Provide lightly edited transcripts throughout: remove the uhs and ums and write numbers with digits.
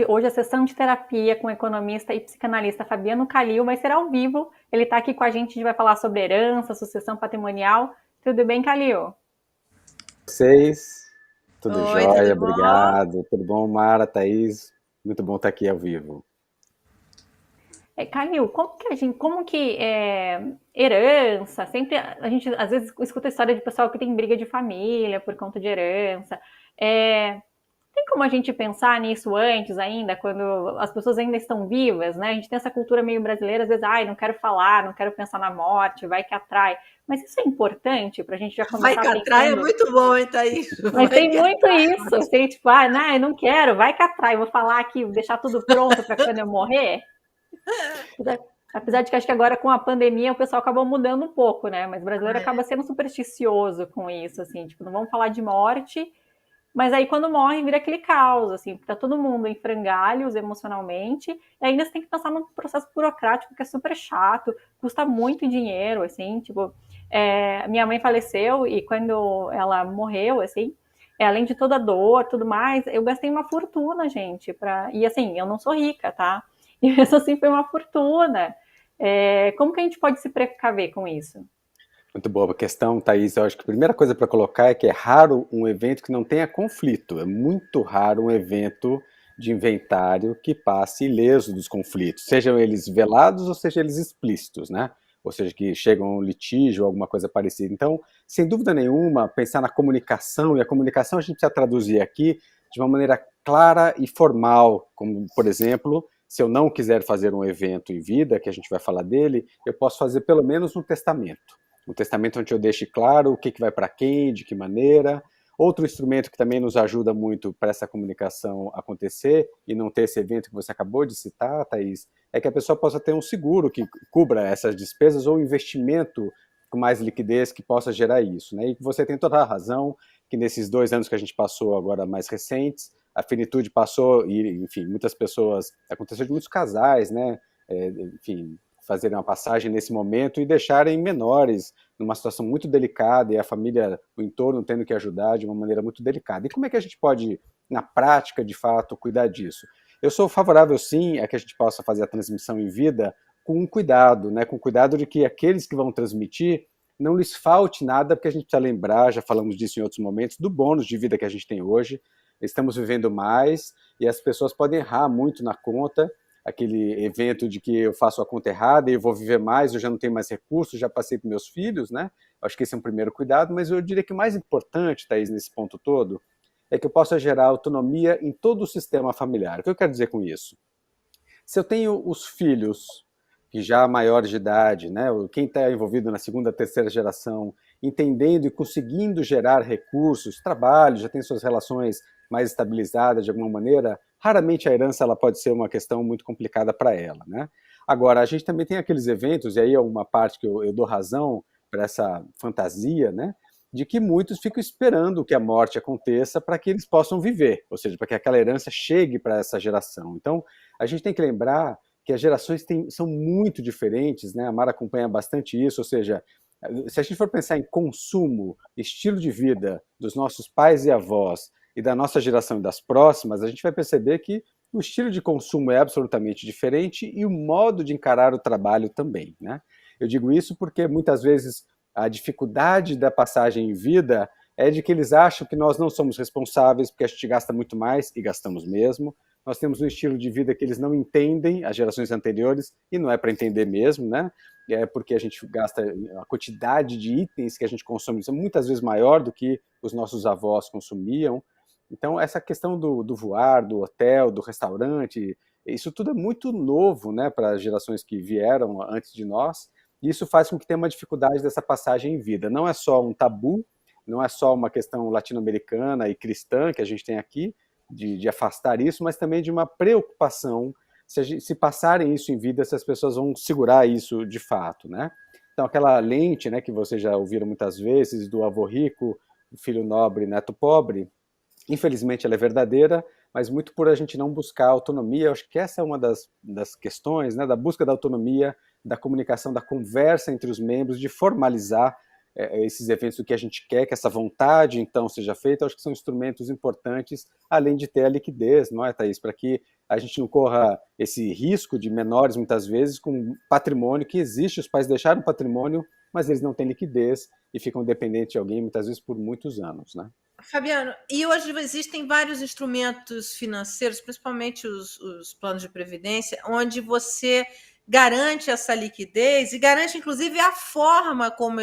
Hoje a sessão de terapia com o economista e psicanalista Fabiano Calil vai ser ao vivo. Ele está aqui com a gente vai falar sobre herança, sucessão patrimonial. Tudo bem, Calil? Vocês, tudo Oi, jóia, tudo bom? obrigado. Tudo bom, Mara, Thaís? Muito bom estar aqui ao vivo. Calil, como que herança? Sempre a gente às vezes escuta a história de pessoal que tem briga de família por conta de herança. É, Tem como a gente pensar nisso antes ainda, quando as pessoas ainda estão vivas, né? A gente tem essa cultura meio brasileira, às vezes, ai, não quero falar, não quero pensar na morte, vai que atrai. Mas isso é importante para a gente já Vai começar catrar é pensando. muito bom, hein, Thaís? Mas Vai tem muito catrar. isso, assim, tipo, ah, não, eu não quero, vai que atrai, vou falar aqui, vou deixar tudo pronto para quando eu morrer. Apesar de que acho que agora com a pandemia o pessoal acabou mudando um pouco, né? Mas o brasileiro acaba sendo supersticioso com isso, assim, tipo, não vamos falar de morte, mas aí quando morre vira aquele caos, assim, tá todo mundo em frangalhos emocionalmente, e ainda você tem que passar num processo burocrático que é super chato, custa muito dinheiro, assim, tipo, minha mãe faleceu e quando ela morreu, assim, além de toda a dor, tudo mais, eu gastei uma fortuna, gente, e assim, eu não sou rica, tá? E mesmo assim foi uma fortuna. Como que a gente pode se precaver com isso? Muito boa a questão, Thaís. Eu acho que a primeira coisa para colocar é que é raro um evento que não tenha conflito. É muito raro um evento de inventário que passe ileso dos conflitos, sejam eles velados ou sejam eles explícitos, né? Ou seja, que chegam a um litígio ou alguma coisa parecida. Então, sem dúvida nenhuma, pensar na comunicação, e a comunicação a gente precisa traduzir aqui de uma maneira clara e formal, como, por exemplo, se eu não quiser fazer um evento em vida, que a gente vai falar dele, eu posso fazer pelo menos um testamento. Um testamento onde eu deixe claro o que, que vai para quem, de que maneira. Outro instrumento que também nos ajuda muito para essa comunicação acontecer e não ter esse evento que você acabou de citar, Thaís, é que a pessoa possa ter um seguro que cubra essas despesas ou um investimento com mais liquidez que possa gerar isso. Né? E você tem toda a razão que nesses 2 anos que a gente passou agora mais recentes, a finitude passou e, enfim, muitas pessoas, aconteceu de muitos casais, né? Enfim, fazerem uma passagem nesse momento e deixarem menores numa situação muito delicada e a família, o entorno tendo que ajudar de uma maneira muito delicada. E como é que a gente pode, na prática, de fato, cuidar disso? Eu sou favorável, sim, a que a gente possa fazer a transmissão em vida com cuidado, né? Com cuidado de que aqueles que vão transmitir não lhes falte nada, porque a gente precisa lembrar, já falamos disso em outros momentos, do bônus de vida que a gente tem hoje. Estamos vivendo mais e as pessoas podem errar muito na conta, aquele evento de que eu faço a conta errada e eu vou viver mais, eu já não tenho mais recursos, já passei para meus filhos, né? Acho que esse é um primeiro cuidado, mas eu diria que o mais importante, Thaís, nesse ponto todo, é que eu possa gerar autonomia em todo o sistema familiar. O que eu quero dizer com isso? Se eu tenho os filhos, que já maiores de idade, né, quem está envolvido na segunda, terceira geração, entendendo e conseguindo gerar recursos, trabalho, já tem suas relações mais estabilizadas de alguma maneira, raramente a herança ela pode ser uma questão muito complicada para ela. Né? Agora, a gente também tem aqueles eventos, e aí é uma parte que eu dou razão para essa fantasia, né, de que muitos ficam esperando que a morte aconteça para que eles possam viver, ou seja, para que aquela herança chegue para essa geração. Então, a gente tem que lembrar que as gerações são muito diferentes, né? A Mara acompanha bastante isso, ou seja, se a gente for pensar em consumo, estilo de vida dos nossos pais e avós e da nossa geração e das próximas, a gente vai perceber que o estilo de consumo é absolutamente diferente e o modo de encarar o trabalho também, né? Eu digo isso porque muitas vezes a dificuldade da passagem em vida é de que eles acham que nós não somos responsáveis porque a gente gasta muito mais e gastamos mesmo. Nós temos um estilo de vida que eles não entendem, as gerações anteriores, e não é para entender mesmo, né? É porque a gente gasta, a quantidade de itens que a gente consome é muitas vezes maior do que os nossos avós consumiam. Então, essa questão do voar, do hotel, do restaurante, isso tudo é muito novo, né, para as gerações que vieram antes de nós, e isso faz com que tenha uma dificuldade dessa passagem em vida. Não é só um tabu, não é só uma questão latino-americana e cristã que a gente tem aqui, de afastar isso, mas também de uma preocupação se passarem isso em vida, se as pessoas vão segurar isso de fato, né? Então, aquela lente, né, que vocês já ouviram muitas vezes, do avô rico, filho nobre, neto pobre, infelizmente ela é verdadeira, mas muito por a gente não buscar autonomia. Eu acho que essa é uma das questões, né, da busca da autonomia, da comunicação, da conversa entre os membros, de formalizar esses eventos do que a gente quer, que essa vontade então seja feita. Eu acho que são instrumentos importantes, além de ter a liquidez, não é, Thaís, para que a gente não corra esse risco de menores, muitas vezes, com patrimônio que existe, os pais deixaram patrimônio, mas eles não têm liquidez e ficam dependentes de alguém, muitas vezes, por muitos anos, né? Fabiano, e hoje existem vários instrumentos financeiros, principalmente os planos de previdência, onde você garante essa liquidez e garante, inclusive, a forma como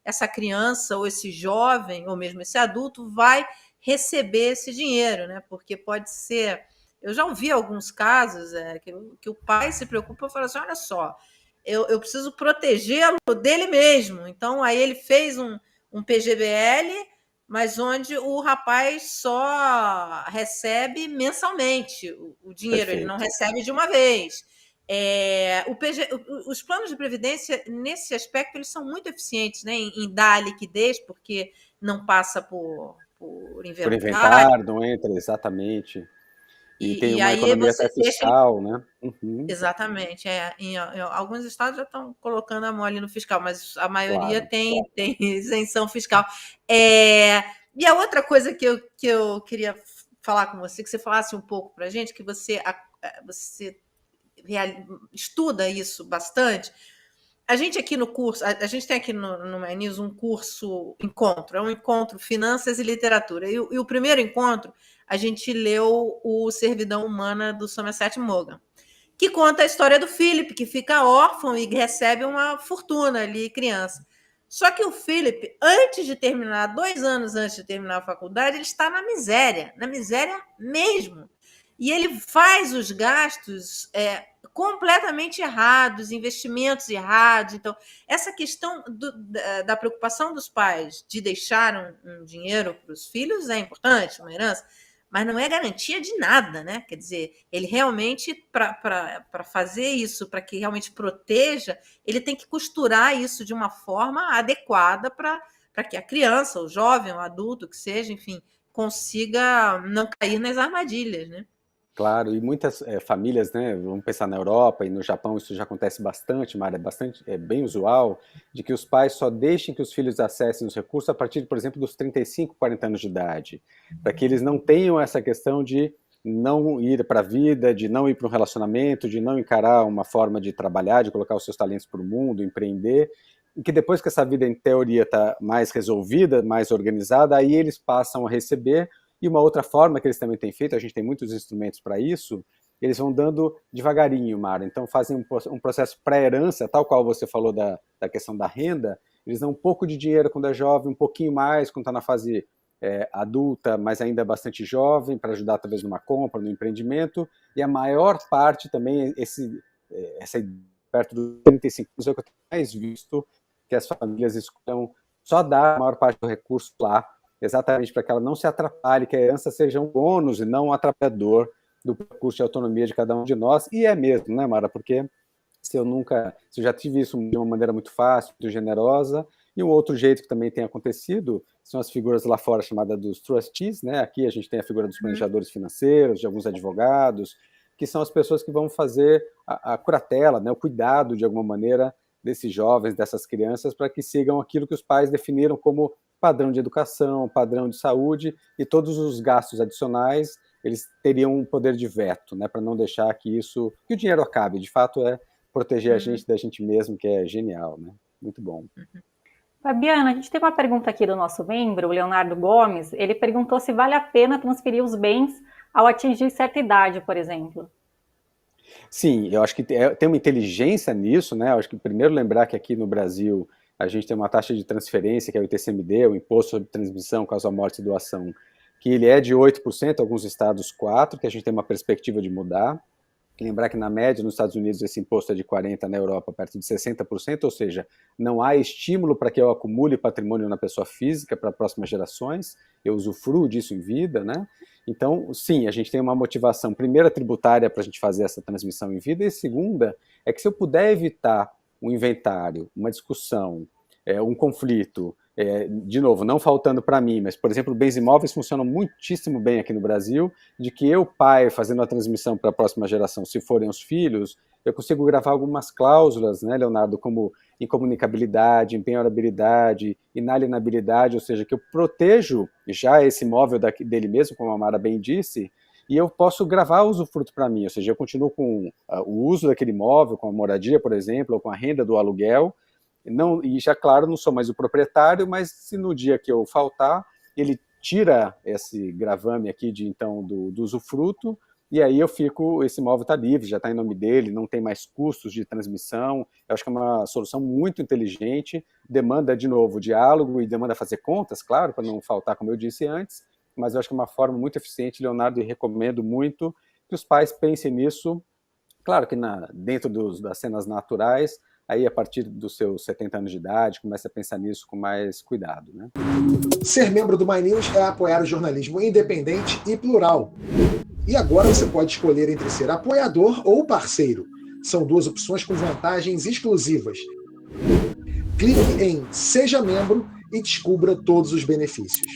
essa criança ou esse jovem, ou mesmo esse adulto, vai receber esse dinheiro, né? Porque pode ser... Eu já ouvi alguns casos que o pai se preocupa e fala assim, olha só, eu preciso protegê-lo dele mesmo. Então, aí ele fez um PGBL, mas onde o rapaz só recebe mensalmente o dinheiro, Perfeito. ele não recebe de uma vez. Os planos de previdência, nesse aspecto, eles são muito eficientes, né, em dar liquidez, porque não passa por inventário. Por inventário, não entra, exatamente. E tem uma economia até fiscal, né? Uhum. Exatamente. Em alguns estados já estão colocando a mão ali no fiscal, mas a maioria tem isenção fiscal. E a outra coisa que eu queria falar com você, que você falasse um pouco para a gente, que você estuda isso bastante. A gente aqui no curso, a gente tem aqui no My News um curso encontro, é um encontro Finanças e Literatura. E o primeiro encontro, a gente leu o Servidão Humana do Somerset Maugham, que conta a história do Philip, que fica órfão e recebe uma fortuna ali, criança. Só que o Philip, 2 anos antes de terminar a faculdade, ele está na miséria mesmo. E ele faz os gastos completamente errados, investimentos errados. Então, essa questão da preocupação dos pais de deixar um dinheiro para os filhos é importante, uma herança, mas não é garantia de nada, né? Quer dizer, ele realmente, para fazer isso, para que realmente proteja, ele tem que costurar isso de uma forma adequada para que a criança, o jovem, o adulto, que seja, enfim, consiga não cair nas armadilhas, né? Claro, e muitas famílias, né, vamos pensar na Europa e no Japão, isso já acontece bastante, Mara, é bem usual, de que os pais só deixem que os filhos acessem os recursos a partir, por exemplo, dos 35, 40 anos de idade, para que eles não tenham essa questão de não ir para a vida, de não ir para um relacionamento, de não encarar uma forma de trabalhar, de colocar os seus talentos para o mundo, empreender, e que depois que essa vida, em teoria, está mais resolvida, mais organizada, aí eles passam a receber. E uma outra forma que eles também têm feito, a gente tem muitos instrumentos para isso, eles vão dando devagarinho, Mara. Então fazem um processo pré-herança, tal qual você falou da questão da renda, eles dão um pouco de dinheiro quando é jovem, um pouquinho mais quando está na fase adulta, mas ainda bastante jovem, para ajudar talvez numa compra, no empreendimento, e a maior parte também, essa perto dos 35 anos, é o que eu tenho mais visto, que as famílias escolham só dar a maior parte do recurso lá, exatamente para que ela não se atrapalhe, que a herança seja um bônus e não um atrapalhador do percurso de autonomia de cada um de nós, e é mesmo, né, Mara, porque se eu já tive isso de uma maneira muito fácil, muito generosa, e um outro jeito que também tem acontecido são as figuras lá fora chamadas dos trustees, né, aqui a gente tem a figura dos planejadores financeiros, de alguns advogados, que são as pessoas que vão fazer a curatela, né, o cuidado, de alguma maneira, desses jovens, dessas crianças, para que sigam aquilo que os pais definiram como padrão de educação, padrão de saúde, e todos os gastos adicionais, eles teriam um poder de veto, né, para não deixar que o dinheiro acabe. De fato, é proteger a gente da gente mesmo, que é genial, né? Muito bom. Fabiana, a gente tem uma pergunta aqui do nosso membro, o Leonardo Gomes. Ele perguntou se vale a pena transferir os bens ao atingir certa idade, por exemplo. Sim, eu acho que tem uma inteligência nisso, né? Eu acho que primeiro lembrar que aqui no Brasil a gente tem uma taxa de transferência, que é o ITCMD, o Imposto sobre Transmissão, Causa Morte e Doação, que ele é de 8%, alguns estados 4%, que a gente tem uma perspectiva de mudar. Lembrar que na média nos Estados Unidos esse imposto é de 40%, na Europa perto de 60%, ou seja, não há estímulo para que eu acumule patrimônio na pessoa física para próximas gerações, eu usufruo disso em vida, né? Então, sim, a gente tem uma motivação, primeira, tributária para a gente fazer essa transmissão em vida, e segunda, é que se eu puder evitar um inventário, uma discussão, um conflito, de novo, não faltando para mim, mas, por exemplo, bens imóveis funcionam muitíssimo bem aqui no Brasil, de que eu, pai, fazendo a transmissão para a próxima geração, se forem os filhos, eu consigo gravar algumas cláusulas, né, Leonardo, como incomunicabilidade, empenhorabilidade, inalienabilidade, ou seja, que eu protejo já esse imóvel dele mesmo, como a Mara bem disse, e eu posso gravar o usufruto para mim, ou seja, eu continuo com o uso daquele imóvel, com a moradia, por exemplo, ou com a renda do aluguel, não, e já, claro, não sou mais o proprietário, mas se no dia que eu faltar, ele tira esse gravame aqui do usufruto, e aí esse imóvel está livre, já está em nome dele, não tem mais custos de transmissão. Eu acho que é uma solução muito inteligente, demanda, de novo, diálogo e demanda fazer contas, claro, para não faltar, como eu disse antes, mas eu acho que é uma forma muito eficiente, Leonardo, e recomendo muito que os pais pensem nisso, claro que dentro das cenas naturais, aí a partir dos seus 70 anos de idade, começa a pensar nisso com mais cuidado, né? Ser membro do My News é apoiar o jornalismo independente e plural. E agora você pode escolher entre ser apoiador ou parceiro. São 2 opções com vantagens exclusivas. Clique em Seja Membro e descubra todos os benefícios.